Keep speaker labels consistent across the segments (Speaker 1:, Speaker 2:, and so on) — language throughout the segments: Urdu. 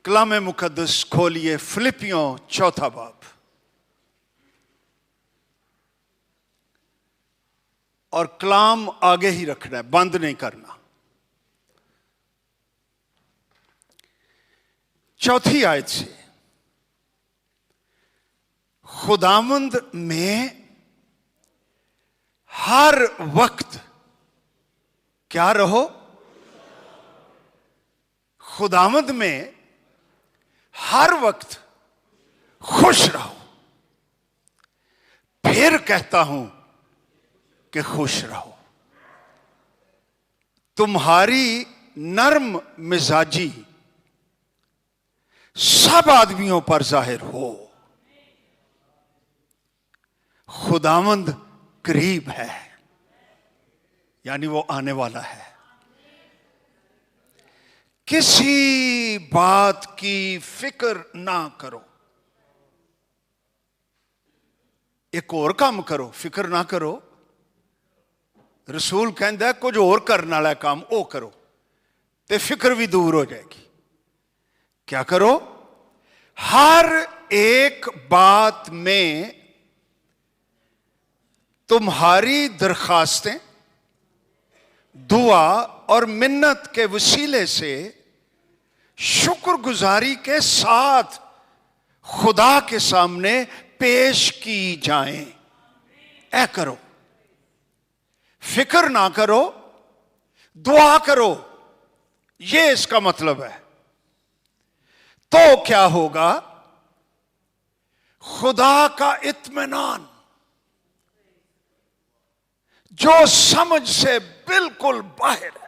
Speaker 1: کلام مقدس کھولیے فلپیوں 4 باب، اور کلام آگے ہی رکھنا ہے، بند نہیں کرنا۔ 4 آیت سے، خداوند میں ہر وقت کیا رہو؟ خداوند میں ہر وقت خوش رہو۔ پھر کہتا ہوں کہ خوش رہو۔ تمہاری نرم مزاجی سب آدمیوں پر ظاہر ہو۔ خداوند قریب ہے، یعنی وہ آنے والا ہے۔ کسی بات کی فکر نہ کرو۔ ایک اور کام کرو، فکر نہ کرو۔ رسول کہندا ہے کچھ اور کرنے والا کام او کرو تے فکر بھی دور ہو جائے گی۔ کیا کرو؟ ہر ایک بات میں تمہاری درخواستیں دعا اور منت کے وسیلے سے شکر گزاری کے ساتھ خدا کے سامنے پیش کی جائیں۔ اے کرو، فکر نہ کرو، دعا کرو، یہ اس کا مطلب ہے۔ تو کیا ہوگا؟ خدا کا اطمینان جو سمجھ سے بالکل باہر ہے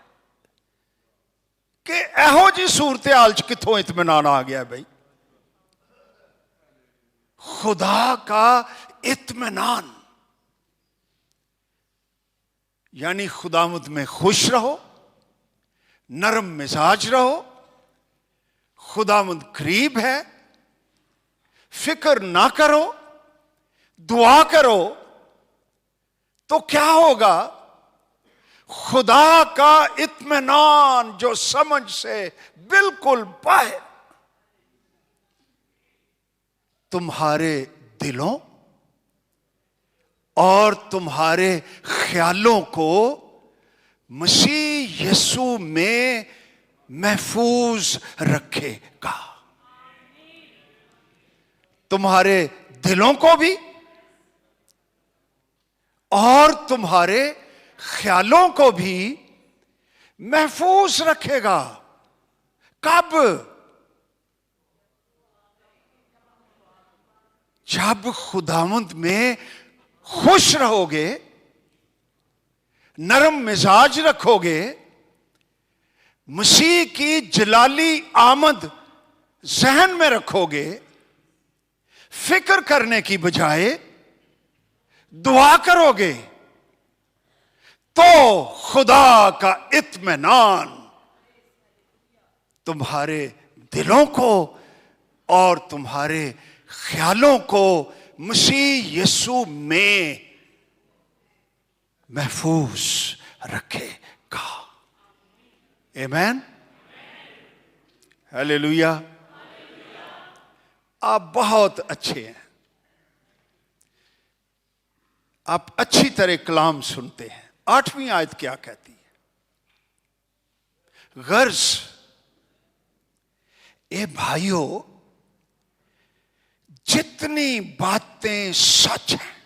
Speaker 1: کہ ایہو جی صورتحال چ کتھوں اطمینان آ گیا بھائی؟ خدا کا اطمینان، یعنی خداوند میں خوش رہو، نرم مزاج رہو، خداوند قریب ہے، فکر نہ کرو، دعا کرو، تو کیا ہوگا؟ خدا کا اطمینان جو سمجھ سے بالکل باہر تمہارے دلوں اور تمہارے خیالوں کو مسیح یسوع میں محفوظ رکھے گا۔ تمہارے دلوں کو بھی اور تمہارے خیالوں کو بھی محفوظ رکھے گا۔ کب؟ جب خداوند میں خوش رہو گے، نرم مزاج رکھو گے، مسیح کی جلالی آمد ذہن میں رکھو گے، فکر کرنے کی بجائے دعا کرو گے، تو خدا کا اطمینان تمہارے دلوں کو اور تمہارے خیالوں کو مسیح یسوع میں محفوظ رکھے گا۔ آمین، ہلیلویا۔ آپ بہت اچھے ہیں، آپ اچھی طرح کلام سنتے ہیں۔ 8ویں آیت کیا کہتی ہے؟ غرض اے بھائیو، جتنی باتیں سچ ہیں،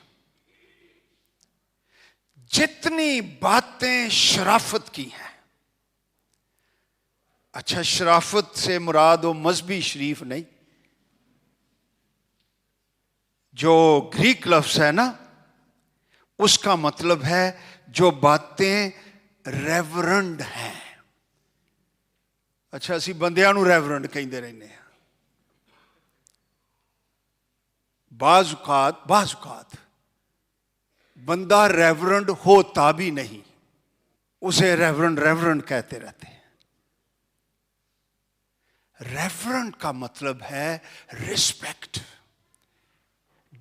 Speaker 1: جتنی باتیں شرافت کی ہیں۔ اچھا، شرافت سے مراد و مذہبی شریف نہیں، جو گریک لفظ ہے نا، اس کا مطلب ہے جو باتیں ریورنڈ ہیں۔ اچھا، اسی بندیاں نو ریورنڈ کہندے رہنے ہیں۔ بعض اوقات بندہ ریورنڈ ہوتا بھی نہیں، اسے ریورنڈ کہتے رہتے ہیں۔ ریورنڈ کا مطلب ہے ریسپیکٹ،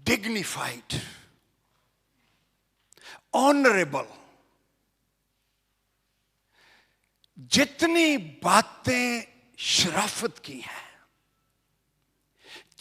Speaker 1: ڈگنیفائڈ، آنریبل۔ جتنی باتیں شرافت کی ہیں،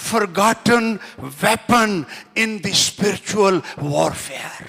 Speaker 1: forgotten weapon in the spiritual warfare.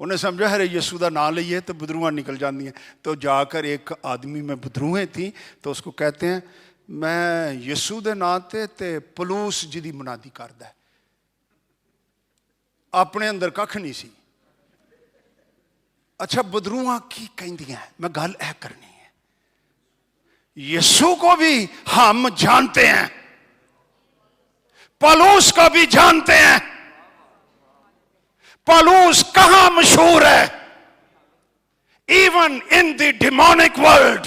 Speaker 1: انہیں سمجھا ہے یسو دا نام لئیے تو بدروہاں نکل جاندی ہیں. تو جا کر ایک آدمی میں بدروہیں تھیں تو اس کو کہتے ہیں میں یسو دے نام تے پلوس جی دی منادی کردا ہے. اپنے اندر ککھ نہیں سی. اچھا بدروہاں کی کہندیاں ہیں, میں گل اے کرنی ہے. یسو کو بھی ہم جانتے ہیں, پالوس کو بھی جانتے ہیں. پالوس کہاں مشہور ہے؟ Even in the demonic world,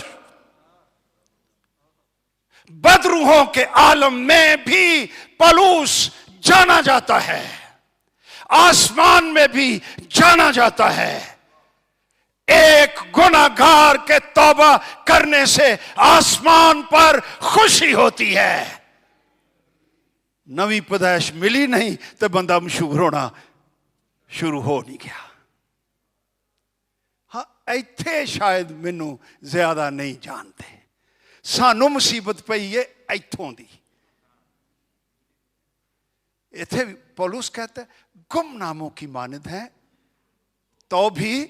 Speaker 1: بدروحوں کے عالم میں بھی پالوس جانا جاتا ہے, آسمان میں بھی جانا جاتا ہے. ایک گناہگار کے توبہ کرنے سے آسمان پر خوشی ہوتی ہے. نوی پیدائش ملی نہیں تو بندہ مشہور ہونا شروع ہو نہیں گیا. ہاں ایتھے شاید مینوں زیادہ نہیں جانتے. سانو مصیبت پئی ہے ایتھوں دی. ایتھے پولس کہتا ہے گمناموں کی مانند ہیں تو بھی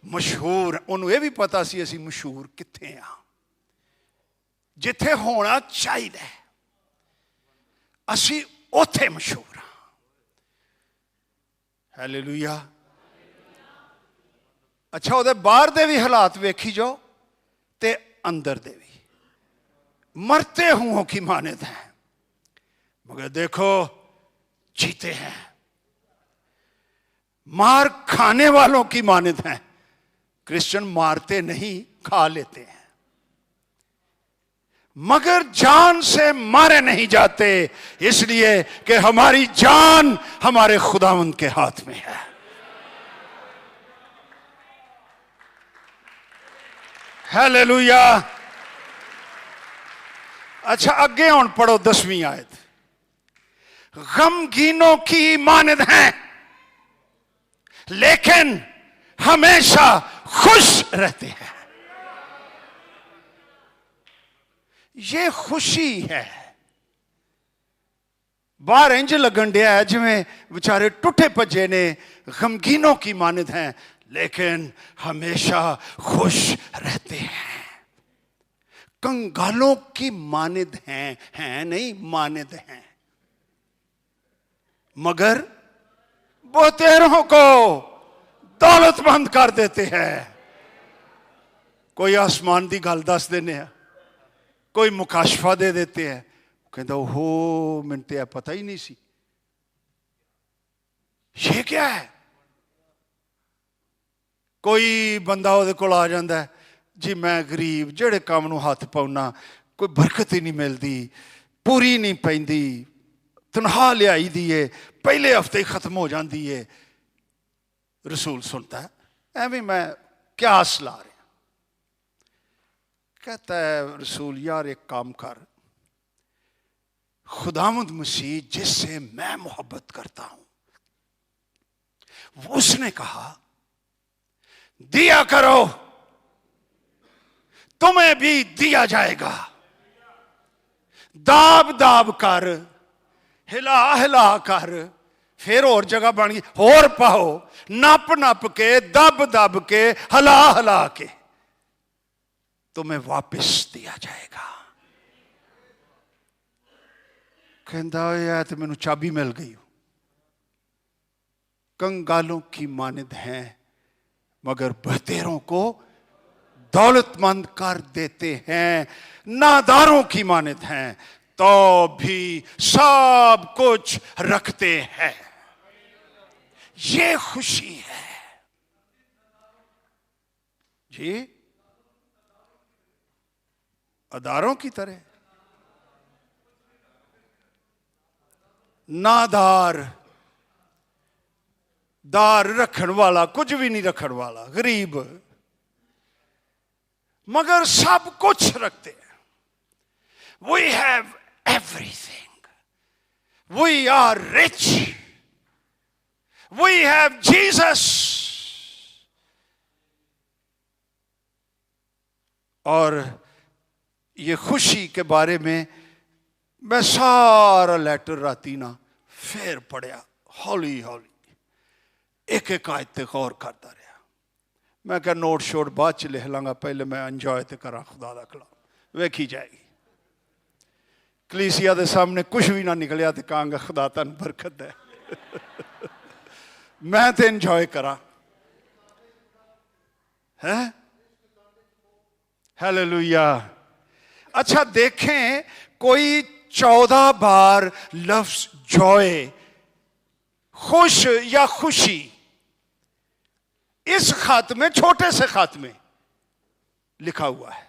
Speaker 1: مشہور. انہوں یہ بھی پتا سی اسی مشہور کتھے ہاں, جتھے ہونا چاہیے اسی اوتھے مشہور ہاں. ہیلیلویا. اچھا وہ باہر دے بھی حالات ویکھی جاؤ تے اندر دے بھی مرتے ہوں کی مانند ہیں مگر دیکھو جیتے ہیں. مار کھانے والوں کی مانند ہیں. کرسچن مارتے نہیں, کھا لیتے ہیں, مگر جان سے مارے نہیں جاتے, اس لیے کہ ہماری جان ہمارے خداوند کے ہاتھ میں ہے. ہیلیلویا. اچھا اگے ہون پڑھو 10ویں آیت. غمگینوں کی مانند ہیں لیکن ہمیشہ خوش رہتے ہیں. یہ خوشی ہے. باہر انج لگن دیا ہے جی میں بچارے ٹوٹے پجے نے, غمگینوں کی مانند ہیں لیکن ہمیشہ خوش رہتے ہیں. کنگالوں کی مانند ہیں نہیں مانند ہیں, مگر بہتیروں کو دولت مند کر دیتے ہیں. کوئی آسمان دی گل دس دینے ہیں, کوئی مکاشفہ دے دیتے ہیں, کہتا ہو منتے پتہ ہی نہیں سی یہ کیا ہے. کوئی بندہ وہ کول آ جاندہ ہے جی میں غریب جڑے کام نو ہاتھ پاؤنا کوئی برکت ہی نہیں ملتی, پوری نہیں پیندی, تنہا لے آئی دیئے پہلے ہفتے ہی ختم ہو جان دیئے. رسول سنتا ہے ایویں میں قیاس لا رہے ہیں. کہتا ہے رسول یار ایک کام کر, خداوند مسیح جس سے میں محبت کرتا ہوں اس نے کہا دیا کرو تمہیں بھی دیا جائے گا, داب داب کر, ہلا ہلا کر, پھر اور جگہ بن گئی اور پاؤ, نپ نپ کے دب دب کے ہلا ہلا کے تمہیں واپس دیا جائے گا. کہندا ہے تو میں نے چابی مل گئی. کنگالوں کی مانند ہیں مگر بہتیروں کو دولت مند کر دیتے ہیں. ناداروں کی مانند ہیں تو بھی سب کچھ رکھتے ہیں. یہ خوشی ہے جی. اداروں کی طرح نادار, دار رکھن والا کچھ بھی نہیں رکھن والا, غریب مگر سب کچھ رکھتے ہیں. We have everything. We are rich. We have Jesus. اور یہ خوشی کے بارے میں سارا لیٹر راتی نا پھر پڑھیا ہولی ہولی. ایک ایک آیت تے غور کرتا رہا. میں کہ نوٹ شوٹ بعد چ لکھ لاں گا, پہلے میں انجوائے تے کراں خدا دا کلام, ویکھی جائے گی. کلیسیا دے سامنے کچھ بھی نہ نکلیا تے کہاں گا خدا تن برکت ہے. میں تے انجوائے کراں. ہے ہیلیلویا. اچھا دیکھیں, کوئی 14 بار لفظ جوائے, خوش یا خوشی, اس خط میں, چھوٹے سے خط میں لکھا ہوا ہے.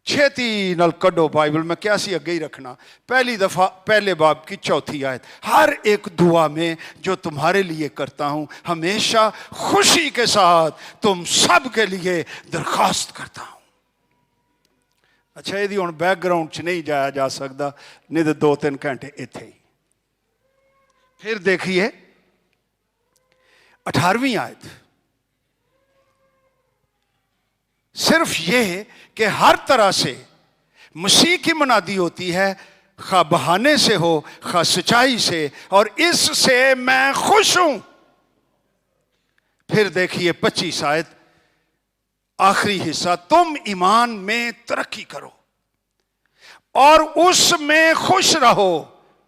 Speaker 1: چھیتی نل کڈو بائبل میں, کیا سی اگے ہی رکھنا. پہلی دفعہ پہلے باب کی 4 آیت. ہر ایک دعا میں جو تمہارے لیے کرتا ہوں ہمیشہ خوشی کے ساتھ تم سب کے لیے درخواست کرتا ہوں. اچھا یہ ہوں بیک گراؤنڈ چ نہیں جایا جا سکتا, نہیں تو 2-3 گھنٹے اتنے ہی. پھر دیکھیے 18ویں آیت. صرف یہ کہ ہر طرح سے مسیح کی منادی ہوتی ہے, خواہ بہانے سے ہو خواہ سچائی سے, اور اس سے میں خوش ہوں. پھر دیکھیے 25 آیت, آخری حصہ, تم ایمان میں ترقی کرو اور اس میں خوش رہو.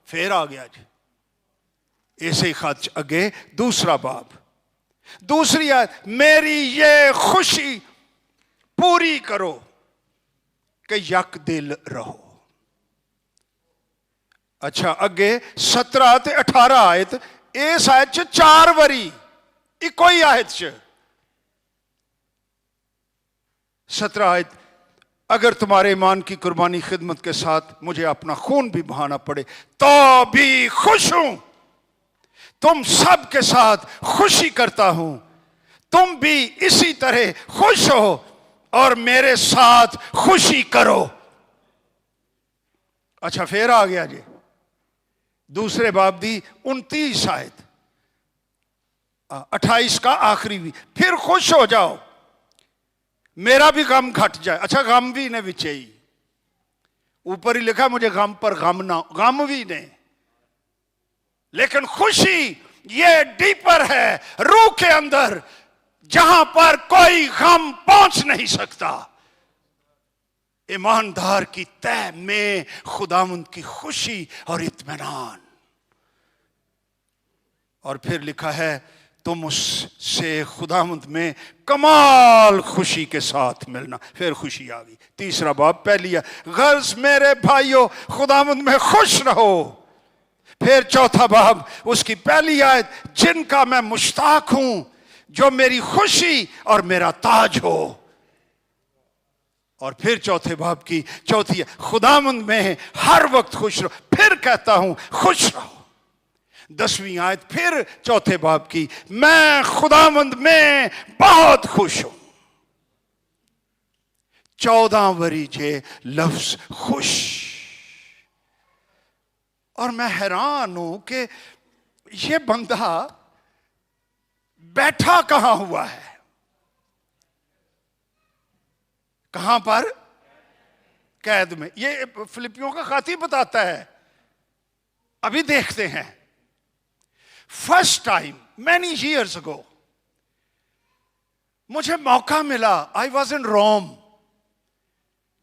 Speaker 1: پھر آ گیا جی ایسے ہی خط اگے دوسرا باب, دوسری آیت, میری یہ خوشی پوری کرو کہ یک دل رہو. اچھا اگے 17 تے 18 آیت, اس آیت 4 وری ایک ہی آیت 17 آیت, اگر تمہارے ایمان کی قربانی خدمت کے ساتھ مجھے اپنا خون بھی بہانا پڑے تو بھی خوش ہوں. تم سب کے ساتھ خوشی کرتا ہوں, تم بھی اسی طرح خوش ہو اور میرے ساتھ خوشی کرو. اچھا پھر آ گیا جی دوسرے باب دی 29 آیت, 28 کا آخری بھی, پھر خوش ہو جاؤ میرا بھی غم گھٹ جائے. اچھا غم بھی نے بچے ہی اوپر ہی لکھا مجھے غم پر غم نہ, غم بھی نے, لیکن خوشی یہ ڈیپر ہے روح کے اندر, جہاں پر کوئی غم پہنچ نہیں سکتا. ایماندار کی تہ میں خداوند کی خوشی اور اطمینان. اور پھر لکھا ہے تم اس سے خداوند میں کمال خوشی کے ساتھ ملنا. پھر خوشی آ گئی. تیسرا باب پہلی ہے, غرض میرے بھائیو خداوند میں خوش رہو. پھر چوتھا باب اس کی پہلی آیت, جن کا میں مشتاق ہوں, جو میری خوشی اور میرا تاج ہو. اور پھر چوتھے باب کی چوتھی ہے, خداوند میں ہر وقت خوش رہو. پھر کہتا ہوں خوش رہو. 10ویں آیت پھر چوتھے باب کی, میں خداوند میں بہت خوش ہوں. 14 وری جے لفظ خوش. اور میں حیران ہوں کہ یہ بندہ بیٹھا کہاں ہوا ہے, کہاں پر, قید میں. یہ فلپیوں کا خط ہی بتاتا ہے. ابھی دیکھتے ہیں. First time many years ago مجھے موقع ملا, I was in room,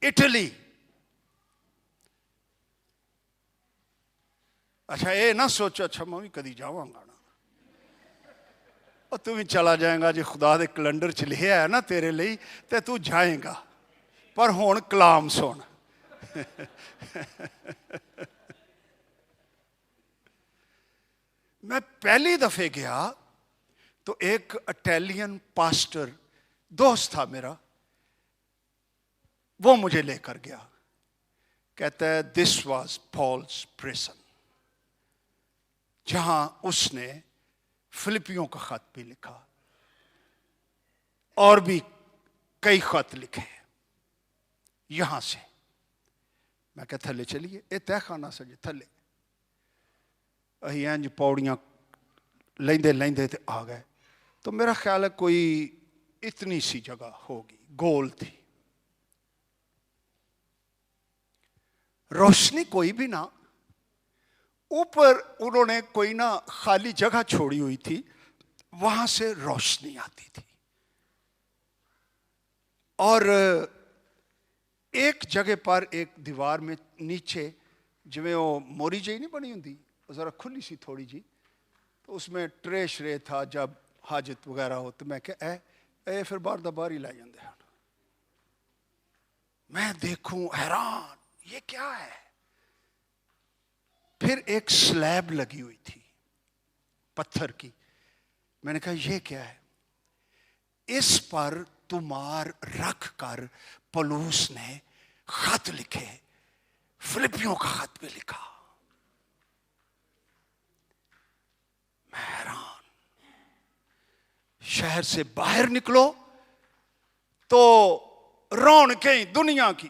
Speaker 1: Italy. اچھا یہ نہ سوچو اچھا میں بھی کدی جاواں گا نا, اور تو بھی چلا جائیں گا جی خدا دے کیلنڈر چ لکھیا ہے نا تیرے لئی تے تو جائیں گا. پر ہون کلام سن. میں پہلی دفعے گیا تو ایک اٹیلین پاسٹر دوست تھا میرا, وہ مجھے لے کر گیا. کہتا ہے دس واز پالز پریزن, جہاں اس نے فلپیوں کا خط بھی لکھا اور بھی کئی خط لکھے یہاں سے. میں کہ تھلے چلیے, یہ تہ خانہ سجے تھلے. اہی انج پوڑیاں لیندے لیندے تے آ گئے. تو میرا خیال ہے کوئی اتنی سی جگہ ہوگی, گول تھی, روشنی کوئی بھی نہ. اوپر انہوں نے کوئی نہ خالی جگہ چھوڑی ہوئی تھی, وہاں سے روشنی آتی تھی. اور ایک جگہ پر ایک دیوار میں نیچے جویں وہ موری جی نہیں بنی ہوندی, ذرا کھلی سی تھوڑی جی, تو اس میں ٹرے شرے تھا. جب حاجت وغیرہ ہو تو میں کہ اے پھر باہر دا باہر ہی لے جاندے ہیں. میں دیکھوں حیران, یہ کیا ہے؟ پھر ایک سلیب لگی ہوئی تھی پتھر کی. میں نے کہا یہ کیا ہے؟ اس پر تمار رکھ کر پولوس نے خط لکھے, فلپیوں کا خط بھی لکھا. میں حیران. شہر سے باہر نکلو تو رونقیں دنیا کی,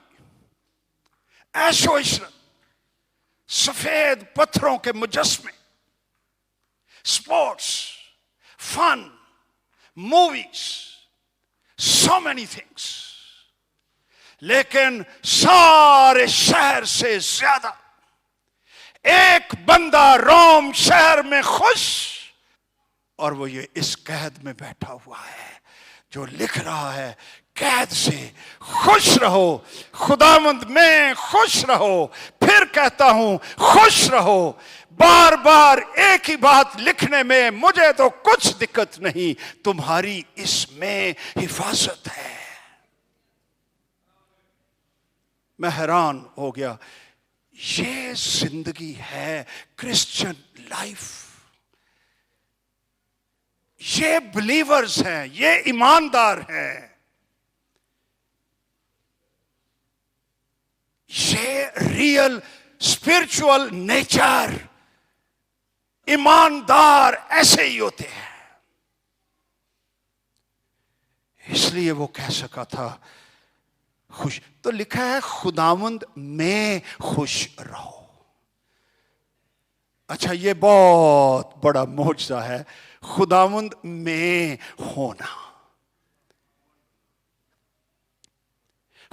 Speaker 1: عیش و عشرت, سفید پتھروں کے مجسمے, اسپورٹس, فن, موویز, سو مینی تھنگس. لیکن سارے شہر سے زیادہ ایک بندہ روم شہر میں خوش, اور وہ یہ اس قید میں بیٹھا ہوا ہے جو لکھ رہا ہے قید سے خوش رہو, خداوند میں خوش رہو. پھر کہتا ہوں خوش رہو. بار بار ایک ہی بات لکھنے میں مجھے تو کچھ دقت نہیں, تمہاری اس میں حفاظت ہے. میں حیران ہو گیا. یہ زندگی ہے کرسچن لائف. یہ بلیورز ہیں, یہ ایماندار ہیں, یہ ریئل اسپرچول نیچر. ایماندار ایسے ہی ہوتے ہیں. اس لیے وہ کہہ سکا تھا خوش. تو لکھا ہے خداوند میں خوش رہو. اچھا, یہ بہت بڑا معجزہ ہے, خداوند میں ہونا.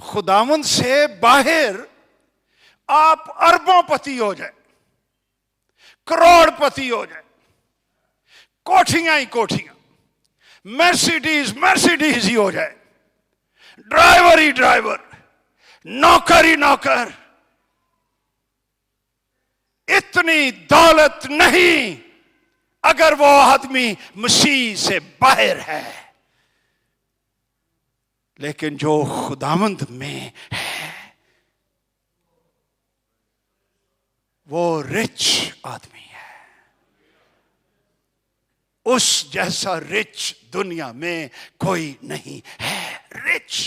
Speaker 1: خداوند سے باہر آپ اربوں پتی ہو جائے, کروڑ پتی ہو جائے, کوٹھیاں ہی کوٹھیاں, مرسیڈیز ہی ہو جائے, ڈرائیور ہی ڈرائیور, نوکر ہی نوکر, اتنی دولت نہیں اگر وہ آدمی مسیح سے باہر ہے. لیکن جو خداوند میں ہے وہ رچ آدمی ہے. اس جیسا رچ دنیا میں کوئی نہیں ہے. رچ.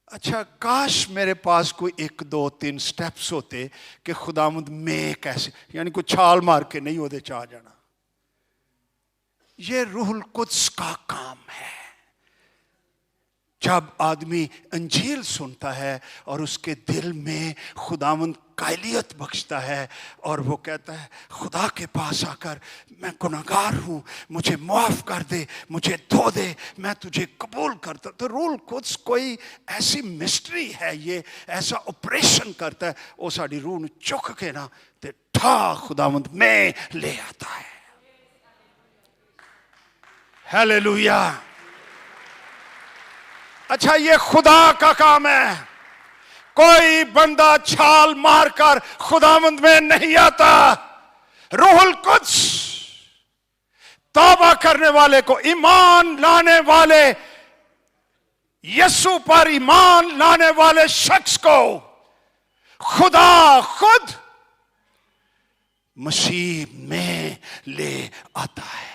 Speaker 1: اچھا, کاش میرے پاس کوئی 1 2 3 سٹیپس ہوتے کہ خداوند میں کیسے, یعنی کوئی چھال مار کے نہیں ہوتے چاہ جانا. یہ روح القدس کا کام ہے. جب آدمی انجیل سنتا ہے اور اس کے دل میں خداوند قائلیت بخشتا ہے اور وہ کہتا ہے خدا کے پاس آ کر میں گناہگار ہوں, مجھے معاف کر دے, مجھے دھو دے, میں تجھے قبول کرتا. تو روح القدس کوئی ایسی مسٹری ہے, یہ ایسا آپریشن کرتا ہے, وہ ساری روح نو چک کے نا تے ٹھا خداوند میں لے آتا ہے. ہیلیلویا. اچھا, یہ خدا کا کام ہے. کوئی بندہ چھال مار کر خداوند میں نہیں آتا. روح القدس توبہ کرنے والے کو, ایمان لانے والے, یسوع پر ایمان لانے والے شخص کو خدا خود مسیح میں لے آتا ہے.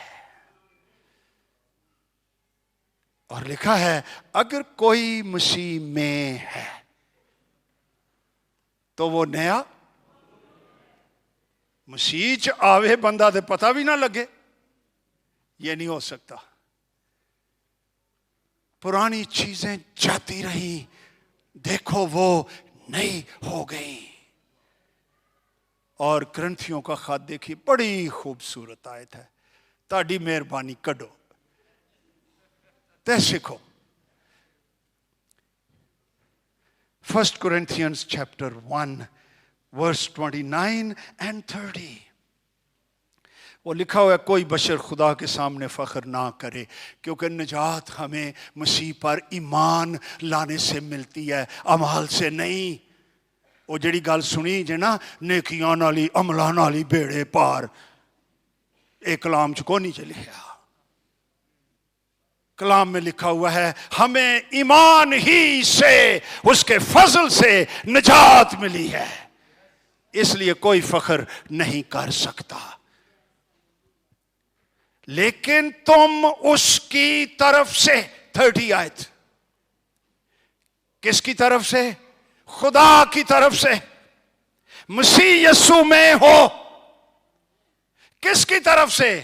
Speaker 1: اور لکھا ہے اگر کوئی مسیح میں ہے تو وہ نیا. مسیح چ آوے بندہ دے پتہ بھی نہ لگے, یہ نہیں ہو سکتا. پرانی چیزیں جاتی رہیں, دیکھو وہ نئی ہو گئی. اور کرنتھیوں کا خط دیکھی, بڑی خوبصورت آیت ہے. تاڑی مہربانی کڈو تے سکھو. 1 Corinthians chapter 1 verse 29 and 30. وہ لکھا ہوا ہے کوئی بشر خدا کے سامنے فخر نہ کرے، کیونکہ نجات ہمیں مسیح پر ایمان لانے سے ملتی ہے، اعمال سے نہیں۔ وہ جڑی گل سنی جے نا نیکیاں نالی عملاں نالی بیڑے پار، ایک کلام چ کو نہیں چلے گا۔ کلام میں لکھا ہوا ہے ہمیں ایمان ہی سے، اس کے فضل سے نجات ملی ہے، اس لیے کوئی فخر نہیں کر سکتا۔ لیکن تم اس کی طرف سے، 30 آیت، کس کی طرف سے؟ خدا کی طرف سے، مسیح یسوع میں ہو۔ کس کی طرف سے؟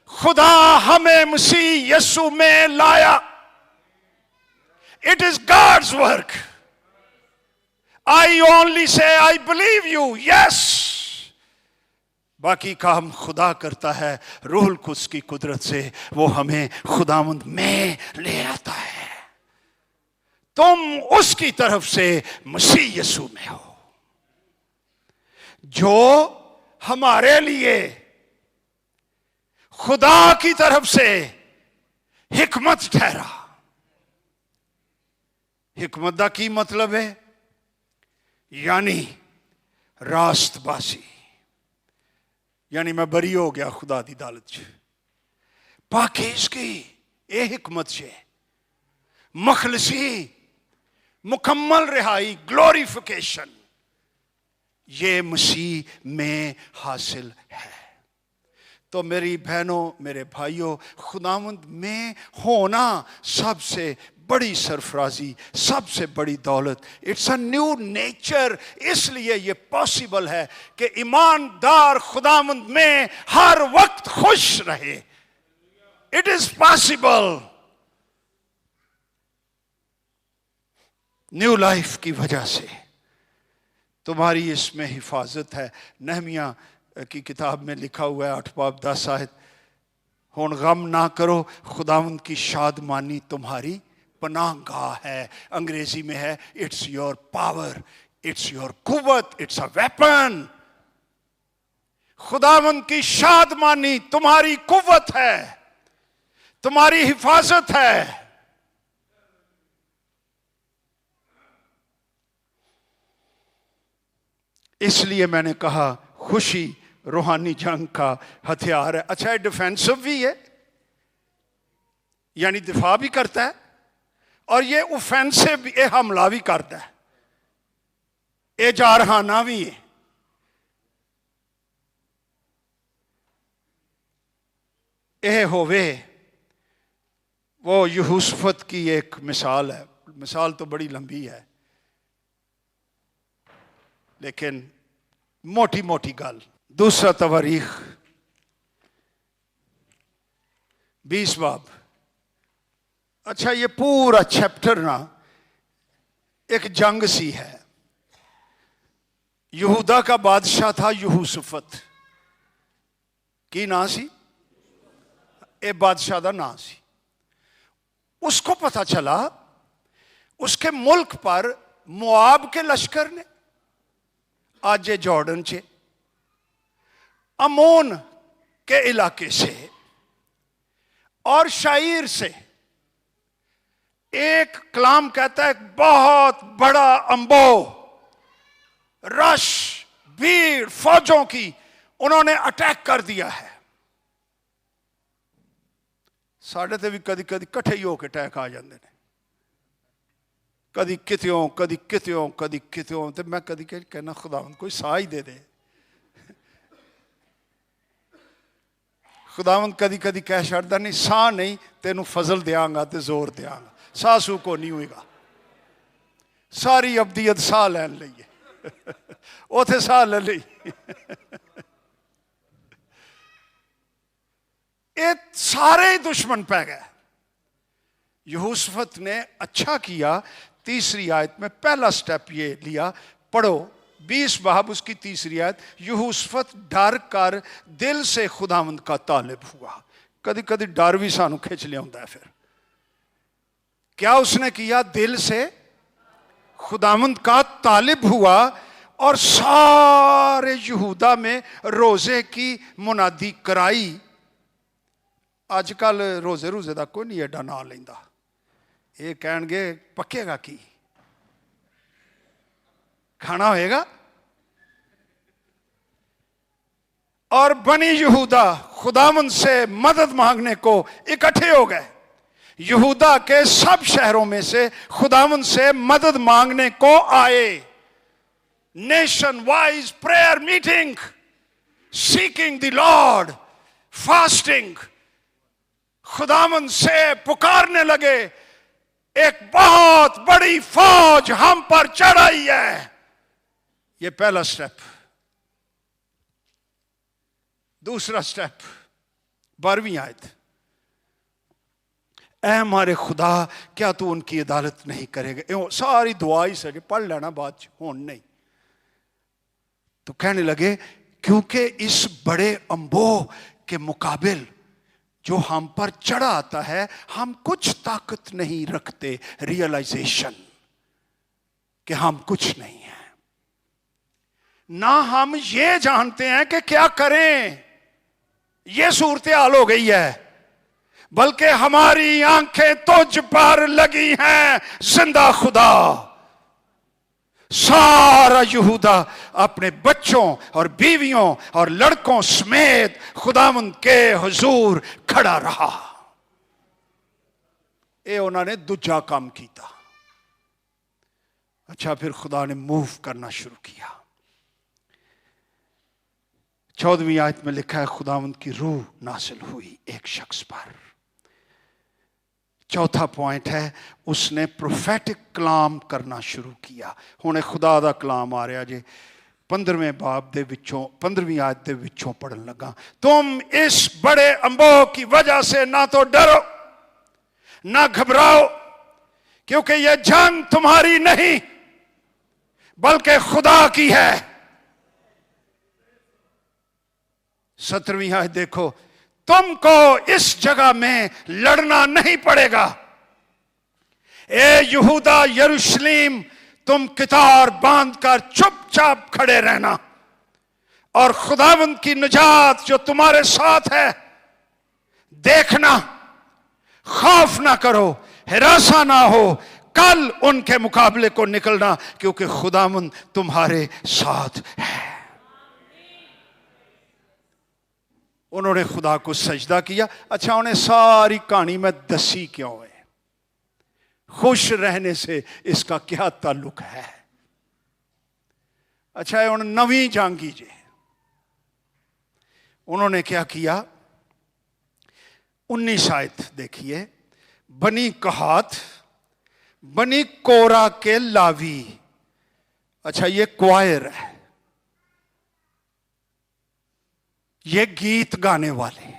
Speaker 1: خدا ہمیں مسیح یسوع میں لایا۔ It is God's work. I only say I believe you. Yes. باقی کام خدا کرتا ہے، روح القدس کی قدرت سے وہ ہمیں خداوند میں لے آتا ہے۔ تم اس کی طرف سے مسیح یسوع میں ہو، جو ہمارے لیے خدا کی طرف سے حکمت ٹھہرا۔ حکمت دا کی مطلب ہے؟ یعنی راست بازی، یعنی میں بری ہو گیا خدا دی عدالت چ، پاکیزگی، اے حکمت سے مخلصی، مکمل رہائی، گلوریفیکیشن، یہ مسیح میں حاصل ہے۔ تو میری بہنوں، میرے بھائیوں، خداوند میں ہونا سب سے بڑی سرفرازی، سب سے بڑی دولت۔ It's a new nature. اس لیے یہ پاسبل ہے کہ ایماندار خداوند میں ہر وقت خوش رہے۔ It is possible. New life کی وجہ سے تمہاری اس میں حفاظت ہے۔ نہمیہ کی کتاب میں لکھا ہوا ہے 8 باب 10 آیت، ہن غم نہ کرو، خداوند کی شادمانی تمہاری پناہ گاہ ہے۔ انگریزی میں ہے it's your power, it's your قوت، اٹس اے ویپن۔ خداوند کی شادمانی تمہاری قوت ہے، تمہاری حفاظت ہے۔ اس لیے میں نے کہا خوشی روحانی جنگ کا ہتھیار ہے۔ اچھا یہ ڈیفینسو بھی ہے، یعنی دفاع بھی کرتا ہے، اور یہ اوفینسو بھی، یہ حملہ بھی کرتا ہے، یہ جارحانہ بھی ہے۔ یہ ہوئے وہ یہوشفت کی ایک مثال ہے، مثال تو بڑی لمبی ہے لیکن موٹی موٹی گل۔ دوسرا تواریخ 20 باب۔ اچھا یہ پورا چیپٹر نا ایک جنگ سی ہے۔ یہودا کا بادشاہ تھا یہوشفت، کی نام سی؟ اے بادشاہ دا نام سی۔ اس کو پتہ چلا اس کے ملک پر مواب کے لشکر نے، آج جارڈن چے، امون کے علاقے سے اور شعیر سے ایک کلام کہتا ہے ایک بہت بڑا امبو، رش، بھیڑ، فوجوں کی انہوں نے اٹیک کر دیا ہے۔ ساڑھے تے بھی کدی کدی کٹھے ہی ہو کے اٹیک آ جاندے نے، کدی کتیوں کدی کتیوں کدی کتیوں، تے میں کدی کہنا خداوند کوئی ساہ ہی دے دے۔ خداوند کدی کدی کہہ چھڑدا نہیں ساہ نہیں، تینوں فضل دیاں گا تے زور دیاں گا، ساہ سو کو نہیں ہوئے گا۔ ساری ابدیت ساہ لین لئیے، اوتھے ساہ لے لئی۔ یہ سارے دشمن پہ گئے۔ یہوشفت نے اچھا کیا، تیسری آیت میں پہلا سٹیپ یہ لیا، پڑھو 20 باب اس کی تیسری آیت۔ یہوشفت ڈر کر دل سے خداوند کا طالب ہوا۔ کدی کدی ڈر بھی سانو کھچ لیا ہوتا ہے۔ پھر کیا اس نے کیا؟ دل سے خداوند کا طالب ہوا، اور سارے یہودا میں روزے کی منادی کرائی. اج کل روزے دا کوئی نہیں ایڈا نام لیندا. یہ کہن گے پکے گا کی کھانا ہوئے گا. اور بنی یہودا خداوند سے مدد مانگنے کو اکٹھے ہو گئے. یہودا کے سب شہروں میں سے خداوند سے مدد مانگنے کو آئے. Nation wise prayer meeting, seeking the Lord, fasting. خداوند سے پکارنے لگے ایک بہت بڑی فوج ہم پر چڑھ آئی ہے. یہ پہلا سٹیپ. دوسرا سٹیپ 12ویں آیت. اے ہمارے خدا کیا تو ان کی عدالت نہیں کرے گا. ساری دعا ہی سے پڑھ لینا بات ہون نہیں. تو کہنے لگے کیونکہ اس بڑے انبوہ کے مقابل جو ہم پر چڑھا آتا ہے ہم کچھ طاقت نہیں رکھتے. ریئلائزیشن کہ ہم کچھ نہیں ہیں. نہ ہم یہ جانتے ہیں کہ کیا کریں. یہ صورتحال ہو گئی ہے. بلکہ ہماری آنکھیں تجھ پر لگی ہیں زندہ خدا. سارا یہودا اپنے بچوں اور بیویوں اور لڑکوں سمیت خداوند کے حضور کھڑا رہا. اے انہوں نے دوجا کام کیتا. اچھا پھر خدا نے موو کرنا شروع کیا. 14ویں آیت میں لکھا ہے خداوند کی روح نازل ہوئی ایک شخص پر. چوتھا پوائنٹ ہے اس نے پروفیٹک کلام کرنا شروع کیا. ہن خدا دا کلام آ رہا جی 15ویں باب دے وچوں 15ویں آیت دے وچوں پڑھن لگا. تم اس بڑے انبوہ کی وجہ سے نہ تو ڈرو نہ گھبراؤ کیونکہ یہ جنگ تمہاری نہیں بلکہ خدا کی ہے. 17ویں آیت دیکھو. تم کو اس جگہ میں لڑنا نہیں پڑے گا. اے یہودا یروشلم تم کتار باندھ کر چپ چاپ کھڑے رہنا اور خداوند کی نجات جو تمہارے ساتھ ہے دیکھنا. خوف نہ کرو, ہراساں نہ ہو. کل ان کے مقابلے کو نکلنا کیونکہ خداوند تمہارے ساتھ ہے. انہوں نے خدا کو سجدہ کیا. اچھا انہیں ساری کہانی میں دسی کیوں ہے؟ خوش رہنے سے اس کا کیا تعلق ہے؟ اچھا انہوں نے 9ویں جنگ کیجئے. انہوں نے کیا کیا؟ 19 آیت دیکھیے. بنی کہات بنی کورا کے لاوی. اچھا یہ کوائر ہے, یہ گیت گانے والے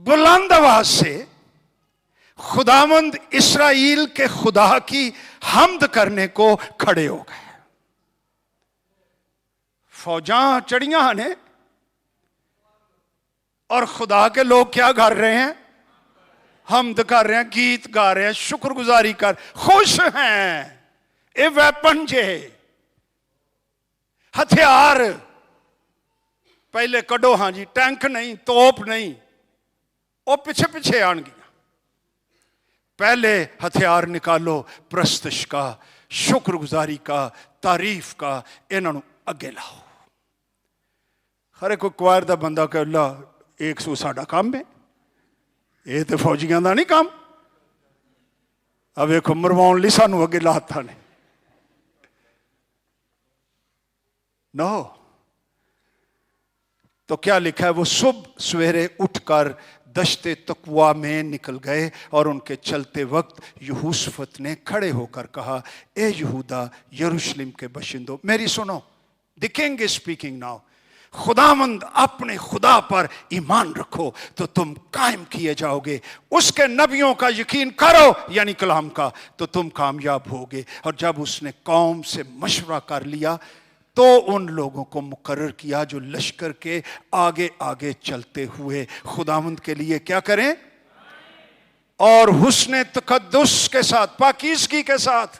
Speaker 1: بلند آواز سے خداوند اسرائیل کے خدا کی حمد کرنے کو کھڑے ہو گئے. فوجاں چڑیاں نے اور خدا کے لوگ کیا کر رہے ہیں؟ حمد کر رہے ہیں, گیت گا رہے ہیں, شکر گزاری کر, خوش ہیں. اے ویپن جے ہتھیار پہلے کڈو. ہاں جی ٹینک نہیں, توپ نہیں, وہ پیچھے پیچھے آن گیا. پہلے ہتھیار نکالو پرستش کا, شکر گزاری کا, تعریف کا. انہوں اگے لاؤ. ہر کوئی کوائر دا بندہ کہ اللہ 100 ساڈا کام ہے, یہ تو فوجیاں دا نہیں کام. اب ایک مرواؤن لی سانو اگے لاتا نے. نو تو کیا لکھا ہے؟ وہ صبح سویرے اٹھ کر دشت تقوا میں نکل گئے اور ان کے چلتے وقت یہوشافت نے کھڑے ہو کر کہا اے یہودا یروشلم کے باشندوں میری سنو. The king is speaking now. خداوند اپنے خدا پر ایمان رکھو تو تم قائم کیے جاؤ گے. اس کے نبیوں کا یقین کرو یعنی کلام کا تو تم کامیاب ہوگے. اور جب اس نے قوم سے مشورہ کر لیا تو ان لوگوں کو مقرر کیا جو لشکر کے آگے آگے چلتے ہوئے خداوند کے لیے کیا کریں اور حسن تقدس کے ساتھ, پاکیزگی کے ساتھ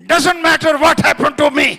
Speaker 1: Doesn't matter what happened to me.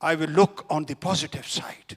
Speaker 1: I will look on the positive side.